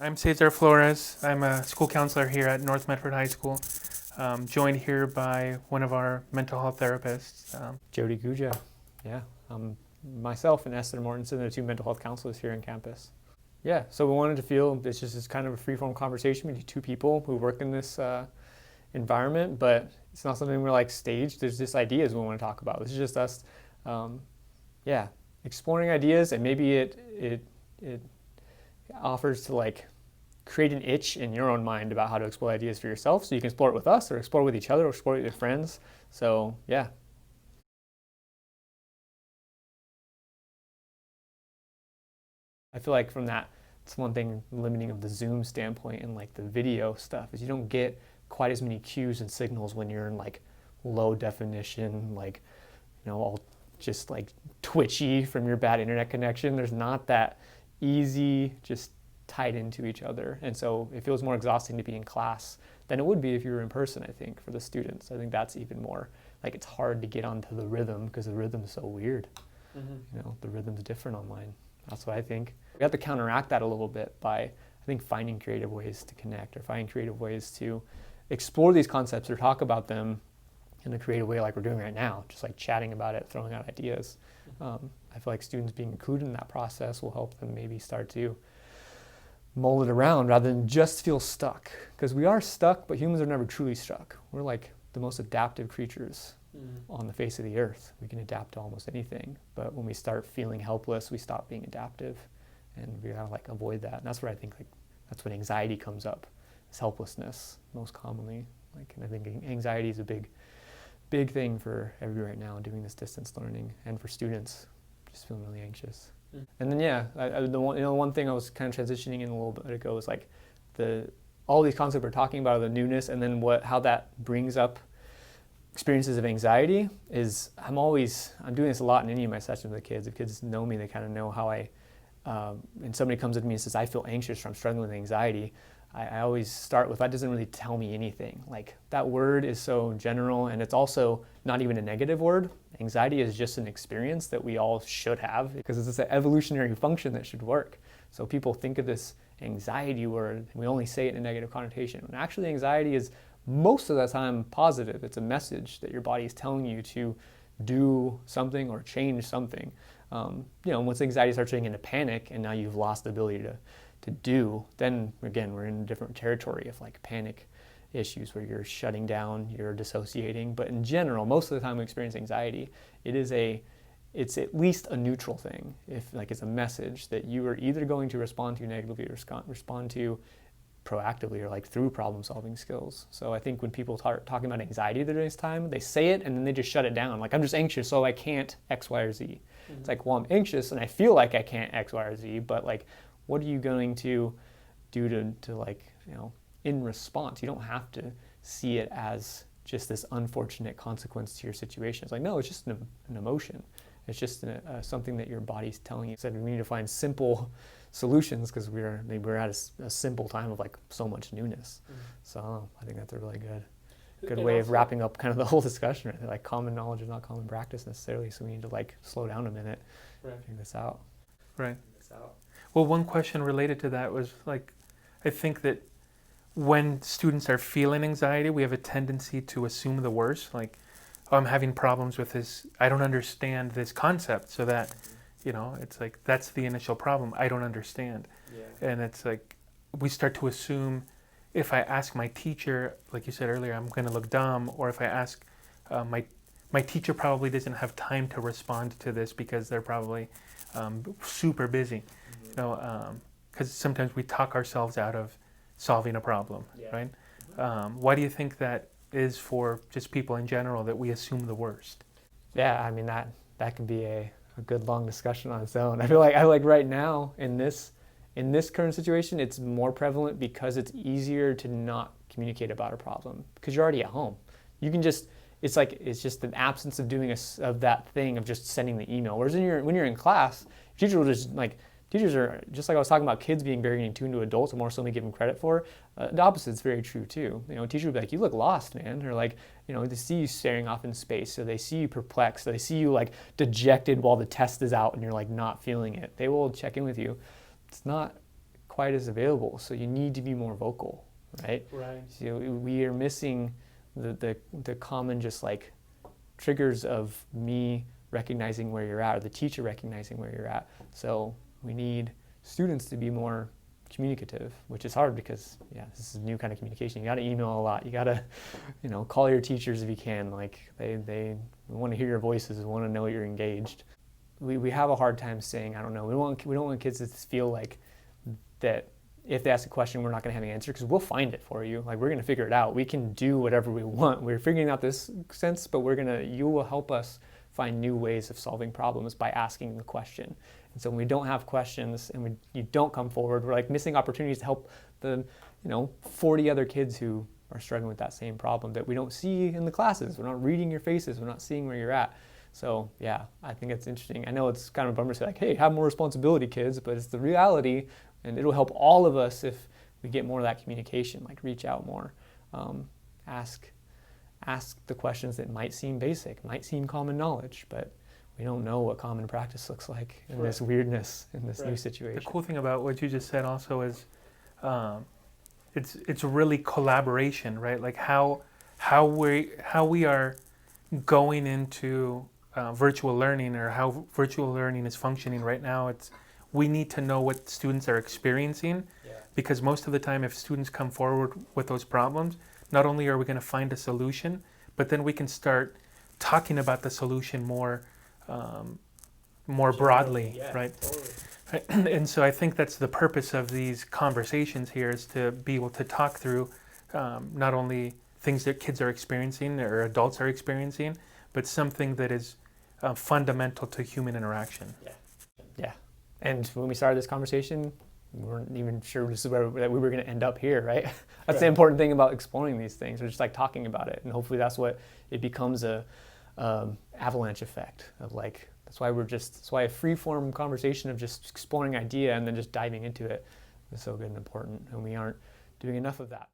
I'm Cesar Flores. I'm a school counselor here at North Medford High School, joined here by one of our mental health therapists. Jody Guja. Yeah. Myself and Esther Mortensen, the two mental health counselors here on campus. Yeah, so we wanted to feel this just is kind of a free-form conversation between two people who work in this environment, but it's not something we're like staged. There's just ideas we want to talk about. This is just us, exploring ideas, and maybe it offers to like create an itch in your own mind about how to explore ideas for yourself, so you can explore it with us, or explore with each other, or explore it with your friends. So yeah. I feel like from that, it's one thing limiting of the Zoom standpoint and like the video stuff is you don't get quite as many cues and signals when you're in like low definition, like, all just like twitchy from your bad internet connection. There's not that easy, just tied into each other. And so it feels more exhausting to be in class than it would be if you were in person, I think, for the students. I think that's even more, like it's hard to get onto the rhythm because the rhythm's so weird. Mm-hmm. The rhythm's different online. That's what I think. We have to counteract that a little bit by, I think, finding creative ways to connect, or finding creative ways to explore these concepts or talk about them in a creative way like we're doing right now, just like chatting about it, throwing out ideas. I feel like students being included in that process will help them maybe start to mull it around rather than just feel stuck. Because we are stuck, but humans are never truly stuck. We're like the most adaptive creatures on the face of the earth. We can adapt to almost anything. But when we start feeling helpless, we stop being adaptive. And we gotta like avoid that. And that's where I think like that's when anxiety comes up. Is helplessness most commonly. And I think anxiety is a big thing for everybody right now doing this distance learning, and for students just feeling really anxious. And then the one thing I was kind of transitioning in a little bit ago was like all these concepts we're talking about, the newness, and then how that brings up experiences of anxiety is I'm doing this a lot in any of my sessions with kids. If kids know me, they kind of know how and somebody comes with me and says, I feel anxious from struggling with anxiety. I always start with, that doesn't really tell me anything. Like that word is so general, and it's also not even a negative word. Anxiety is just an experience that we all should have because it's an evolutionary function that should work. So people think of this anxiety word, and we only say it in a negative connotation. When actually anxiety is most of the time positive. It's a message that your body is telling you to do something or change something. Once anxiety starts turning into panic and now you've lost the ability to do, then again, we're in a different territory of like panic issues where you're shutting down, you're dissociating. But in general, most of the time we experience anxiety, it's at least a neutral thing. If like it's a message that you are either going to respond to negatively or respond to proactively, or like through problem solving skills. So I think when people start talking about anxiety during this time, they say it and then they just shut it down. Like, I'm just anxious, so I can't X, Y, or Z. Mm-hmm. It's like, well, I'm anxious and I feel like I can't X, Y, or Z, but like, what are you going to do to like, in response? You don't have to see it as just this unfortunate consequence to your situation. It's like, no, it's just an emotion. It's just something that your body's telling you. So we need to find simple solutions because we're at a simple time of like so much newness. So I think that's a really good way of wrapping up kind of the whole discussion. Right? Like common knowledge is not common practice necessarily, so we need to like slow down a minute, figure this out. Right. Well, one question related to that was like, I think that when students are feeling anxiety, we have a tendency to assume the worst, like, oh, I'm having problems with this, I don't understand this concept, so that it's like that's the initial problem. I don't understand. Yeah. And it's like we start to assume if I ask my teacher, like you said earlier, I'm going to look dumb, or if I ask my teacher probably doesn't have time to respond to this because they're probably super busy. Because sometimes we talk ourselves out of solving a problem, right? Why do you think that is for just people in general, that we assume the worst? Yeah, I mean that can be a good long discussion on its own. I feel like right now in this current situation, it's more prevalent because it's easier to not communicate about a problem because you're already at home. You can just it's just an absence of doing of that thing of just sending the email. Whereas when you're in class, teachers will just like. Teachers are, just like I was talking about kids being very in tune to adults and more so than we give them credit for, the opposite is very true too. Teachers will be like, you look lost, man. Or like, they see you staring off in space, so they see you perplexed, so they see you like dejected while the test is out and you're like not feeling it. They will check in with you. It's not quite as available, so you need to be more vocal, right? Right. So we are missing the common just like triggers of me recognizing where you're at, or the teacher recognizing where you're at. So we need students to be more communicative, which is hard because this is a new kind of communication. You got to email a lot. You got to, call your teachers if you can. Like they want to hear your voices, they want to know you're engaged. We have a hard time saying, I don't know. We don't want kids to feel like that if they ask a question, we're not going to have an answer, because we'll find it for you. Like, we're going to figure it out. We can do whatever we want. We're figuring out this sense, but you will help us find new ways of solving problems by asking the question. And so when we don't have questions and you don't come forward, we're like missing opportunities to help the 40 other kids who are struggling with that same problem that we don't see in the classes. We're not reading your faces. We're not seeing where you're at. So I think it's interesting. I know it's kind of a bummer to say like, hey, have more responsibility, kids, but it's the reality, and it'll help all of us if we get more of that communication, like reach out more, ask the questions that might seem basic, might seem common knowledge, but we don't know what common practice looks like in this weirdness, in this new situation. The cool thing about what you just said also is it's really collaboration, right? Like how we are going into virtual learning, or how virtual learning is functioning right now. We need to know what students are experiencing, because most of the time if students come forward with those problems, not only are we going to find a solution, but then we can start talking about the solution more broadly, right? Totally. And so I think that's the purpose of these conversations here, is to be able to talk through not only things that kids are experiencing or adults are experiencing, but something that is fundamental to human interaction. Yeah. And when we started this conversation, we weren't even sure this is that we were going to end up here, right? That's the important thing about exploring these things. We're just like talking about it, and hopefully that's what it becomes a avalanche effect of like. That's why a free-form conversation of just exploring idea and then just diving into it is so good and important, and we aren't doing enough of that.